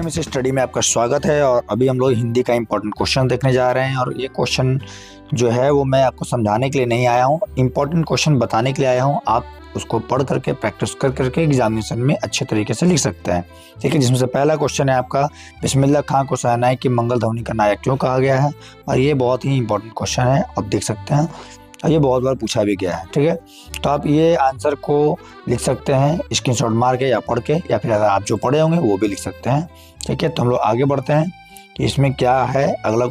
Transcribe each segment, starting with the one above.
MS study में आपका स्वागत है। और अभी हम लोग हिंदी का इंपॉर्टेंट क्वेश्चन देखने जा रहे हैं। और ये क्वेश्चन जो है वो मैं आपको समझाने के लिए नहीं आया हूँ, इंपॉर्टेंट क्वेश्चन बताने के लिए आया हूँ। आप उसको पढ़ करके प्रैक्टिस कर करके एग्जामिनेशन में अच्छे तरीके से लिख सकते हैं। ठीक है, जिसमें से पहला क्वेश्चन है आपका, बिस्मिल्लाह खां को शहनाई की मंगल ध्वनि का नायक क्यों कहा गया है। और ये बहुत ही इंपॉर्टेंट क्वेश्चन है, आप देख सकते हैं, और ये बहुत बार पूछा भी गया है। ठीक है, तो आप ये आंसर को लिख सकते हैं स्क्रीनशॉट मार के या पढ़ के, या फिर अगर आप जो पढ़े होंगे वो भी लिख सकते हैं। ठीक है, तो हम लोग आगे बढ़ते हैं कि इसमें क्या है। अगला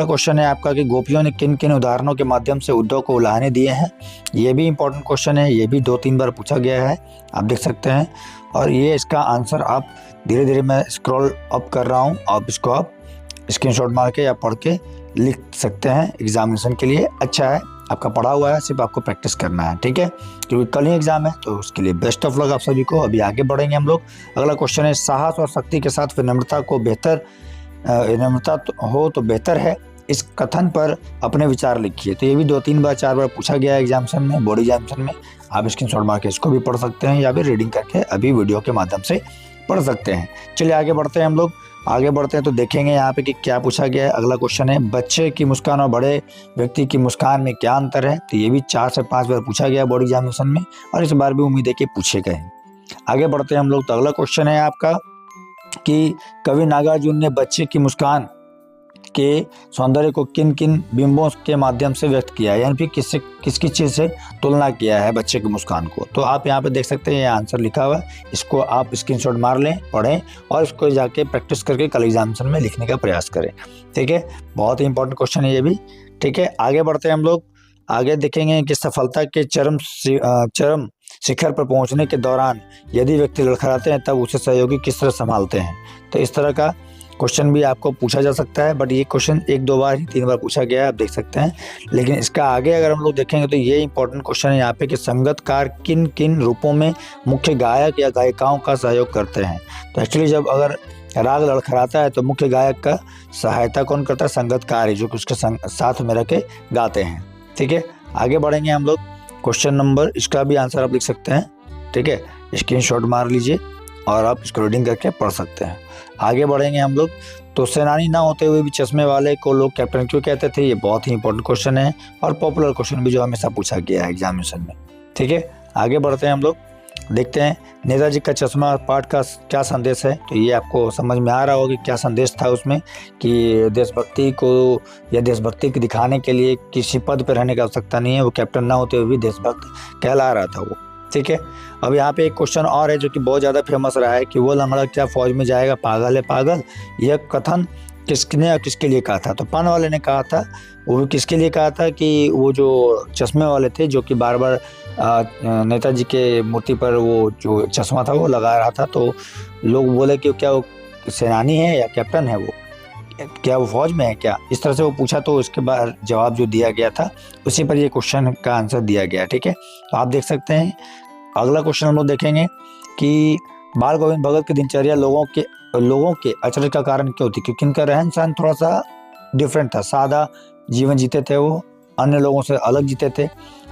क्वेश्चन है आपका कि गोपियों ने किन किन उदाहरणों के माध्यम से उद्धव को उलाहने दिए हैं। ये भी इंपॉर्टेंट क्वेश्चन है, ये भी 2-3 बार पूछा गया है, आप देख सकते हैं। और ये इसका आंसर आप धीरे धीरे मैं स्क्रॉल अप कर रहा हूँ, आप इसको आप स्क्रीनशॉट मार के या पढ़ के लिख सकते हैं। एग्जामिनेशन के लिए अच्छा है, आपका पढ़ा हुआ है, सिर्फ आपको प्रैक्टिस करना है। ठीक है, क्योंकि कल ही एग्जाम है, तो उसके लिए बेस्ट ऑफ लक आप सभी को। अभी आगे बढ़ेंगे हम लोग। अगला क्वेश्चन है, साहस और शक्ति के साथ विनम्रता हो तो बेहतर है, इस कथन पर अपने विचार लिखिए। तो ये भी 2-3 बार 4 बार पूछा गया है एग्जामिनेशन में, बोर्ड एग्जामिनेशन में। आप स्क्रीनशॉट मार के इसको भी पढ़ सकते हैं या फिर रीडिंग करके अभी वीडियो के माध्यम से पढ़ सकते हैं। चलिए आगे बढ़ते हैं हम लोग। आगे बढ़ते हैं तो देखेंगे यहाँ पे कि क्या पूछा गया है। अगला क्वेश्चन है, बच्चे की मुस्कान और बड़े व्यक्ति की मुस्कान में क्या अंतर है। तो ये भी 4 से 5 बार पूछा गया बोर्ड एग्जामिनेशन में, और इस बार भी उम्मीद है कि पूछे गए। आगे बढ़ते हैं हम लोग। तो अगला क्वेश्चन है आपका कि कवि नागार्जुन ने बच्चे की मुस्कान के सौंदर्य को किन किन बिंबों के माध्यम से व्यक्त किया है, यानी फिर किसकी चीज़ से तुलना किया है बच्चे की मुस्कान को। तो आप यहाँ पे देख सकते हैं, ये आंसर लिखा हुआ है, इसको आप स्क्रीनशॉट मार लें, पढ़ें और इसको जाके प्रैक्टिस करके कल एग्जामिनेशन में लिखने का प्रयास करें। ठीक है, बहुत ही इंपॉर्टेंट क्वेश्चन है ये भी। ठीक है, आगे बढ़ते हैं हम लोग। आगे देखेंगे कि सफलता के चरम शिखर पर पहुंचने के दौरान यदि व्यक्ति लड़खड़ाते हैं तब उसे सहयोगी किस तरह संभालते हैं। तो इस तरह का क्वेश्चन भी आपको पूछा जा सकता है, बट ये क्वेश्चन 1-2 बार ही 3 बार पूछा गया है, आप देख सकते हैं। लेकिन इसका आगे अगर हम लोग देखेंगे तो ये इंपॉर्टेंट क्वेश्चन है यहाँ पे कि संगीतकार किन किन रूपों में मुख्य गायक या गायिकाओं का सहयोग करते हैं। तो एक्चुअली जब अगर राग लड़खड़ाता है तो मुख्य गायक का सहायता कौन करता है, संगीतकार ही, जो कि उसके साथ में रह के गाते हैं। ठीक है, आगे बढ़ेंगे हम लोग। क्वेश्चन नंबर, इसका भी आंसर आप लिख सकते हैं। ठीक है, स्क्रीनशॉट मार लीजिए और आप इसको रीडिंग करके पढ़ सकते हैं। आगे बढ़ेंगे हम लोग। तो सेनानी ना होते हुए भी चश्मे वाले को लोग कैप्टन क्यों कहते थे। ये बहुत ही इंपॉर्टेंट क्वेश्चन है और पॉपुलर क्वेश्चन भी जो हमेशा पूछा गया है एग्जामिनेशन में। ठीक है, आगे बढ़ते हैं हम लोग, देखते हैं नेताजी का चश्मा पाठ का क्या संदेश है। तो ये आपको समझ में आ रहा होगा कि क्या संदेश था उसमें, कि देशभक्ति को या देशभक्ति को दिखाने के लिए किसी पद पर रहने की आवश्यकता नहीं है, वो कैप्टन ना होते हुए भी देशभक्त कहला रहा था वो। ठीक है, अब यहाँ पे एक क्वेश्चन और है जो कि बहुत ज़्यादा फेमस रहा है कि वो लंगड़ा क्या फौज में जाएगा, पागल है पागल। यह कथन किसने और किसके लिए कहा था। तो पान वाले ने कहा था। वो किसके लिए कहा था कि वो जो चश्मे वाले थे, जो कि बार बार नेताजी के मूर्ति पर वो जो चश्मा था वो लगा रहा था, तो लोग बोले कि क्या वो सेनानी है या कैप्टन है, वो क्या वो फौज में है क्या, इस तरह से वो पूछा। तो उसके बाद जवाब जो दिया गया था उसी पर ये क्वेश्चन का आंसर दिया गया। ठीक है, तो आप देख सकते हैं। अगला क्वेश्चन हम लोग देखेंगे कि बाल गोविंद भगत की दिनचर्या लोगों के अचरज का कारण क्यों थी। क्योंकि इनका रहन सहन थोड़ा सा डिफरेंट था, सादा जीवन जीते थे, वो अन्य लोगों से अलग जीते थे,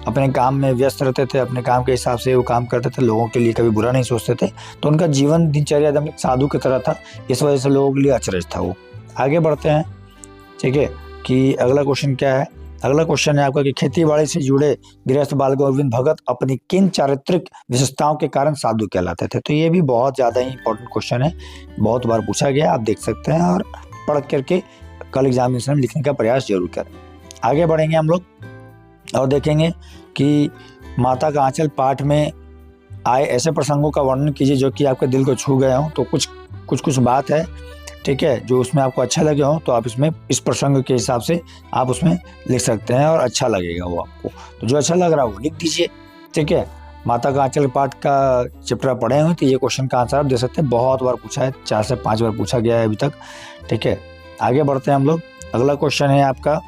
अपने काम में व्यस्त रहते थे, अपने काम के हिसाब से वो काम करते थे, लोगों के लिए कभी बुरा नहीं सोचते थे। तो उनका जीवन दिनचर्या एकदम साधु की तरह था, इस वजह से लोगों के लिए अचरज था वो। आगे बढ़ते हैं। ठीक है, कि अगला क्वेश्चन क्या है। अगला क्वेश्चन है आपका कि खेतीबाड़ी से जुड़े गृहस्थ बाल गोविंद भगत अपनी किन चारित्रिक विशेषताओं के कारण साधु कहलाते थे। तो ये भी बहुत ज़्यादा ही इंपॉर्टेंट क्वेश्चन है, बहुत बार पूछा गया, आप देख सकते हैं, और पढ़ करके कल एग्जामिनेशन में लिखने का प्रयास जरूर करें। आगे बढ़ेंगे हम लोग और देखेंगे कि माता का आंचल पाठ में आए ऐसे प्रसंगों का वर्णन कीजिए जो कि आपके दिल को छू गए हों। तो कुछ बात है, ठीक है, जो उसमें आपको अच्छा लगे हो, तो आप इसमें इस प्रसंग के हिसाब से आप उसमें लिख सकते हैं और अच्छा लगेगा वो आपको। तो जो अच्छा लग रहा है वो लिख दीजिए। ठीक है, माता का आंचल पाठ का चैप्टर पढ़े हुए तो ये क्वेश्चन का आंसर आप दे सकते हैं, बहुत बार पूछा है, 4 से 5 बार पूछा गया है अभी तक। ठीक है, आगे बढ़ते हैं हम लोग। अगला क्वेश्चन है आपका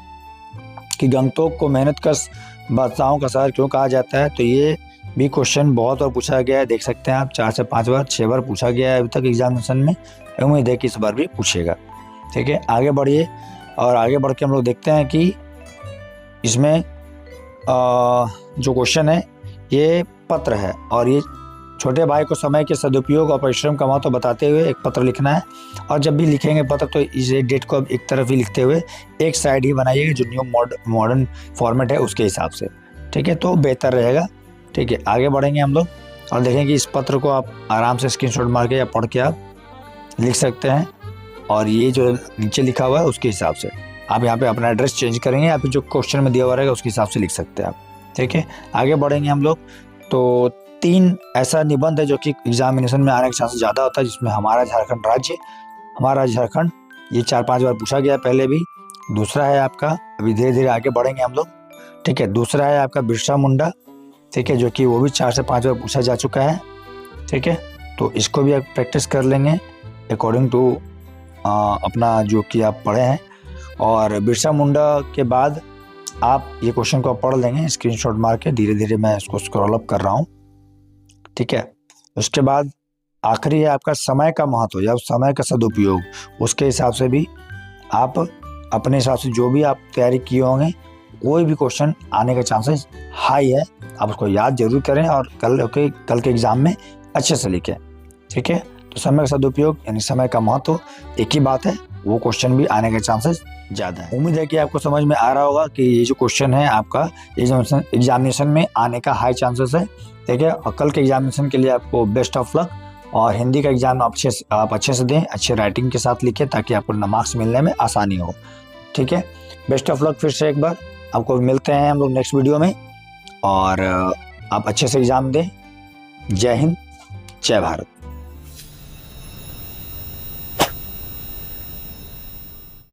कि गंगटोक को मेहनतकश बादशाहों का शहर क्यों कहा जाता है। तो ये भी क्वेश्चन बहुत बार पूछा गया है, देख सकते हैं आप, 4 से 5 बार 6 बार पूछा गया है अभी तक एग्जामिनेशन में, उम्मीद है कि इस बार भी पूछेगा। ठीक है, आगे बढ़िए और आगे बढ़ के हम लोग देखते हैं कि इसमें जो क्वेश्चन है ये पत्र है और ये छोटे भाई को समय के सदुपयोग और परिश्रम का महत्व बताते हुए एक पत्र लिखना है। और जब भी लिखेंगे पत्र तो इस डेट को अब एक तरफ ही लिखते हुए एक साइड ही बनाइएगा, जो न्यू मॉडर्न फॉर्मेट है उसके हिसाब से, ठीक है, तो बेहतर रहेगा। ठीक है, आगे बढ़ेंगे हम लोग और देखेंगे इस पत्र को आप आराम से स्क्रीनशॉट मार के या पढ़ के आप लिख सकते हैं। और ये जो नीचे लिखा हुआ है उसके हिसाब से आप यहाँ पे अपना एड्रेस चेंज करेंगे या फिर जो क्वेश्चन में दिया हुआ रहेगा उसके हिसाब से लिख सकते हैं आप। ठीक है, आगे बढ़ेंगे हम लोग। तो 3 ऐसा निबंध है जो कि एग्जामिनेशन में आने के चांस ज़्यादा होता है, जिसमें हमारा झारखंड ये 4-5 बार पूछा गया पहले भी। दूसरा है आपका, अभी धीरे धीरे आगे बढ़ेंगे हम लोग। ठीक है, दूसरा है आपका बिरसा मुंडा, ठीक है, जो कि वो भी 4 से 5 बार पूछा जा चुका है। ठीक है, तो इसको भी आप प्रैक्टिस कर लेंगे अकॉर्डिंग टू अपना जो कि आप पढ़े हैं। और बिरसा मुंडा के बाद आप ये क्वेश्चन को पढ़ लेंगे स्क्रीनशॉट मार के, धीरे धीरे मैं इसको स्क्रॉल अप कर रहा हूँ। ठीक है, उसके बाद आखिरी है आपका समय का महत्व या समय का सदुपयोग। उसके हिसाब से भी आप अपने हिसाब से जो भी आप तैयारी किए होंगे कोई भी क्वेश्चन आने का चांसेस हाई है, आप उसको याद जरूर करें और कल के एग्जाम में अच्छे से लिखें। ठीक है, तो समय का सदुपयोग यानी समय का महत्व एक ही बात है, वो क्वेश्चन भी आने के चांसेस ज़्यादा है। उम्मीद है कि आपको समझ में आ रहा होगा कि ये जो क्वेश्चन है आपका एग्जामिनेशन में आने का हाई चांसेस है। ठीक है, और कल के एग्जामिनेशन के लिए आपको बेस्ट ऑफ लक। और हिंदी का एग्जाम आप अच्छे से दें, अच्छे राइटिंग के साथ लिखें ताकि आपको मार्क्स मिलने में आसानी हो। ठीक है, बेस्ट ऑफ लक फिर से एक बार। आपको मिलते हैं हम लोग नेक्स्ट वीडियो में और आप अच्छे से एग्जाम दें। जय हिंद, जय भारत।